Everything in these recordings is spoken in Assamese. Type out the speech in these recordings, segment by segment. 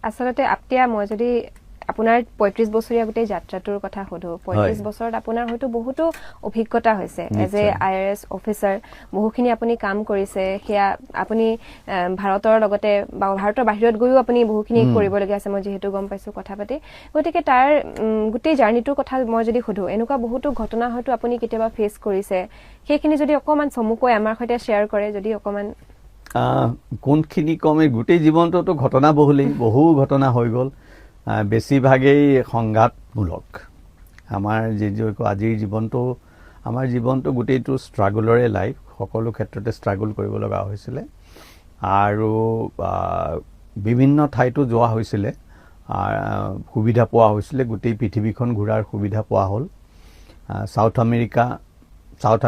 আসলতে আপ্তিয়া মই যদি আপোনাৰ 35 বছৰীয়া গোটেই যাত্ৰাটোৰ কথা সোধো 35 বছৰত আপোনাৰ হয়তো বহুতো অভিজ্ঞতা হৈছে এজ এ IRS অফিচাৰ বহুখিনি আপুনি কাম কৰিছে সেয়া আপুনি ভাৰতৰ লগতে বা ভাৰতৰ বাহিৰত গৈও আপুনি বহুখিনি কৰিবলগীয়া আছে মই যেহেতু গম পাইছো কথা পাতি গতিকে তাৰ গোটেই জাৰ্নিটোৰ কথা মই যদি সোধো এনেকুৱা বহুতো ঘটনা হয়তো আপুনি কেতিয়াবা ফেস কৰিছে সেইখিনি যদি অকমান চমুকৈ আমাৰ সৈতে শেয়াৰ কৰে যদি অকমান কোনখিনি কমে গোটেই জীৱনটোতো ঘটনা বহু ঘটনা হৈ গ'ল বেছিভাগেই সংঘাতমূলক আমাৰ আজিৰ জীৱনটো গোটেইটো ষ্ট্ৰাগলৰে লাইফ সকলো ক্ষেত্ৰতে ষ্ট্ৰাগল কৰিব লগা হৈছিলে আৰু বিভিন্ন ঠাইতো যোৱা হৈছিলে সুবিধা পোৱা হৈছিলে গোটেই পৃথিৱীখন ঘূৰাৰ সুবিধা পোৱা হ'ল সাউথ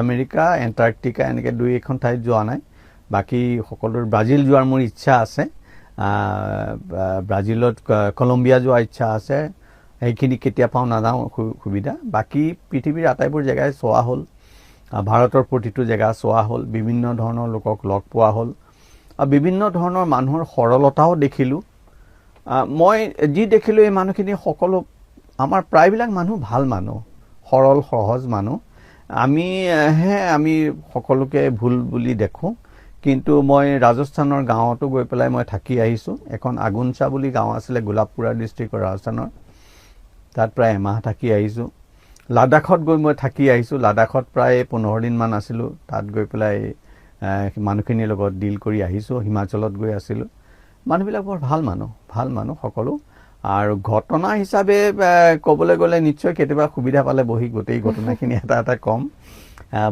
আমেৰিকা এণ্টাৰ্কটিকা এনেকৈ দুই এখন ঠাইত যোৱা নাই বাকি সকলোৰ ব্ৰাজিল যোৱাৰ মোৰ ইচ্ছা আছে ব্ৰাজিলত কলম্বিয়া যোৱাৰ ইচ্ছা আছে এইখিনি কেতিয়া পাওঁ নাযাওঁ সুবিধা বাকি পৃথিৱীৰ আটাইবোৰ জেগাই চোৱা হ'ল ভাৰতৰ প্ৰতিটো জেগা চোৱা হ'ল বিভিন্ন ধৰণৰ লোকক লগ পোৱা হ'ল আৰু বিভিন্ন ধৰণৰ মানুহৰ সৰলতাও দেখিলোঁ মই যি দেখিলোঁ এই মানুহখিনি সকলো আমাৰ প্ৰায়বিলাক মানুহ ভাল মানুহ সৰল সহজ মানুহ আমি সকলোকে ভুল বুলি দেখোঁ কিন্তু মই ৰাজস্থানৰ গাঁৱতো গৈ পেলাই মই থাকি আহিছোঁ এখন আগুনচা বুলি গাঁও আছিলে গোলাপপুৰা ডিষ্ট্ৰিক্টৰ ৰাজস্থানৰ তাত প্ৰায় এমাহ থাকি আহিছোঁ লাডাখত গৈ মই থাকি আহিছোঁ লাডাখত প্ৰায় 15 দিন মান আছিলোঁ তাত গৈ পেলাই মানুহখিনিৰ লগত ডিল কৰি আহিছোঁ হিমাচলত গৈ আছিলোঁ মানুহবিলাক বৰ ভাল মানুহ সকলো আৰু ঘটনা হিচাপে ক'বলৈ গ'লে নিশ্চয় কেতিয়াবা সুবিধা পালে বহি গোটেই ঘটনাখিনি এটা কম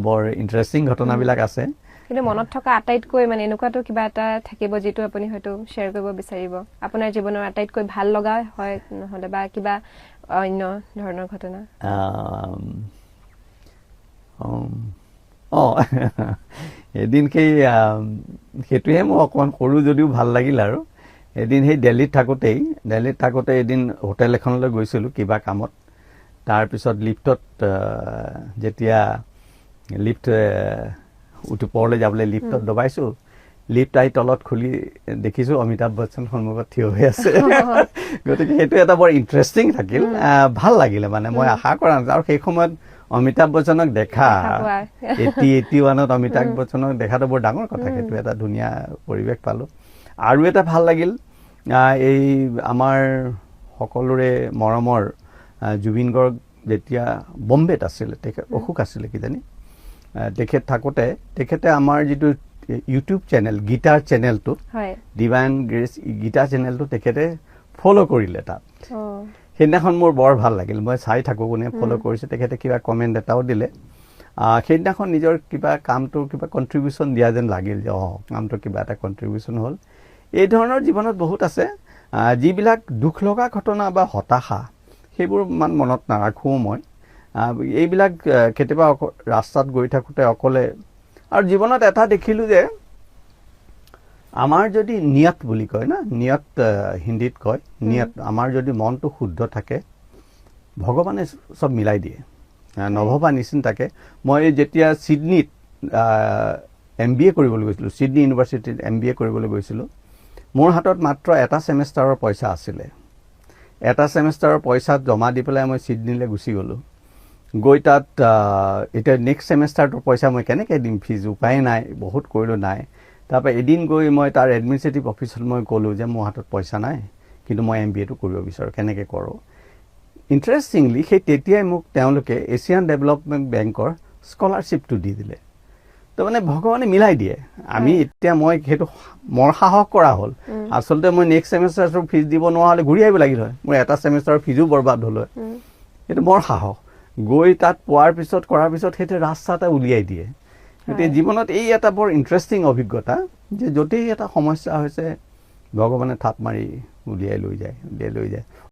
বৰ ইন্টাৰেষ্টিং ঘটনাবিলাক আছে কিন্তু মনত থকা আটাইতকৈ মানে এনেকুৱাটো কিবা এটা থাকিব যেটো আপুনি হয়তো শেয়াৰ কৰিব বিচাৰিব আপোনাৰ জীৱনৰ আটাইতকৈ ভাল লগা হয় নহলে বা কিবা অন্য ধৰণৰ ঘটনা এদিন সেইটোহে মই অকমান সৰু যদিও ভাল লাগিল আৰু এদিন সেই দিল্লীত থাকোতে এদিন হোটেল এখনলৈ গৈছিলোঁ কিবা কামত তাৰপিছত লিফ্টত যেতিয়া লিফ্ট ওপৰলৈ যাবলৈ লিফ্টত দবাইছো লিফ্ট আহি তলত খুলি দেখিছো অমিতাভ বচ্চন সন্মুখত থিয় হৈ আছে গতিকে সেইটো এটা বৰ ইন্টাৰেষ্টিং থাকিল ভাল লাগিলে মানে মই আশা কৰা নাছিলো আৰু সেই সময়ত অমিতাভ বচ্চনক দেখা 81ত অমিতাভ বচ্চনক দেখাটো বৰ ডাঙৰ কথা সেইটো এটা ধুনীয়া পৰিৱেশ পালো আৰু এটা ভাল লাগিল এই আমাৰ সকলোৰে মৰমৰ জুবিন গাৰ্গ যেতিয়া বম্বেত আছিল তেখেত অসুখ আছিল কিজানি তেখেতে আমাৰ যেটো ইউটিউব চেনেল গিটাৰ চেনেলটো ডিভাইন গ্ৰেস গিটাৰ চেনেলটো তেখেতে ফলো কৰিলে তাত সেইদিনাখন মোৰ বৰ ভাল লাগিল মই চাই থাকো কোনে ফলো কৰিছে তেখেতে কিবা কমেন্ট এটাও দিলে সেইদিনাখন নিজৰ কিবা কামটোৰ কিবা কন্ট্ৰিবিউশন দিয়া যেন লাগিল যে কামটো কিবা এটা কন্ট্ৰিবিউশন হ'ল এই ধৰণৰ জীৱনত বহুত আছে যিবিলাক দুখ লগা ঘটনা বা হতাশা সেইবোৰ মনত নাৰাখো মই এইবিলাক কেতিয়াবা ৰাস্তাত গৈ থাকোতে অকলে আৰু জীৱনত এটা দেখিলো যে আমাৰ যদি নিয়ত বুলি কয় না নিয়ত হিন্দীত কয় নিয়ত আমাৰ যদি মনটো শুদ্ধ থাকে ভগৱানে সব মিলাই দিয়ে নভবা নিচিন্তাকে মই যেতিয়া সিডনীত MBA কৰিবলৈ গৈছিলো সিডনী ইউনিভাৰ্চিটিত MBA কৰিবলৈ গৈছিলো মোৰ হাতত মাত্ৰ এটা সেমেষ্টাৰৰ পইচা আছিল এটা সেমেষ্টাৰৰ পইচা জমা দি পেলাই মই সিডনীলৈ গুচি গলো গৈ তাত এটা নেক্সট সেমেষ্টাৰটোৰ পইচা মই কেনেকৈ দিম ফিজ উপায় নাই বহুত কৰিলো নাই তাৰপৰা এদিন গৈ মই তাৰ এডমিনিষ্ট্ৰেটিভ অফিচত মই ক'লো যে মোৰ হাতত পইচা নাই কিন্তু মই MBAটো কৰিব বিচাৰো কেনেকৈ কৰো ইন্টাৰেষ্টিংলি সেই তেতিয়াই মোক তেওঁলোকে এছিয়ান ডেভেলপমেন্ট বেংকৰ স্কলাৰশ্বিপটো দি দিলে তো মানে ভগৱানে মিলাই দিয়ে আমি এতিয়া মই সেইটো মোৰ সাহস কৰা হ'ল আসলতে মই নেক্সট সেমেষ্টাৰৰ ফিজ দিব নোৱাৰা হলে ঘূৰি আহিব লাগিল হয় মোৰ এটা সেমেষ্টাৰৰ ফিজো বৰবাদ হ'ল হয় সেইটো মোৰ সাহস গৈ তাত পোৱাৰ পিছত কৰাৰ পিছত সেইটো ৰাস্তাটা উলিয়াই দিয়ে গতিকে জীৱনত এই এটা বৰ ইন্টাৰেষ্টিং অভিজ্ঞতা যে যতেই এটা সমস্যা হৈছে ভগৱানে থাপ মাৰি উলিয়াই লৈ যায়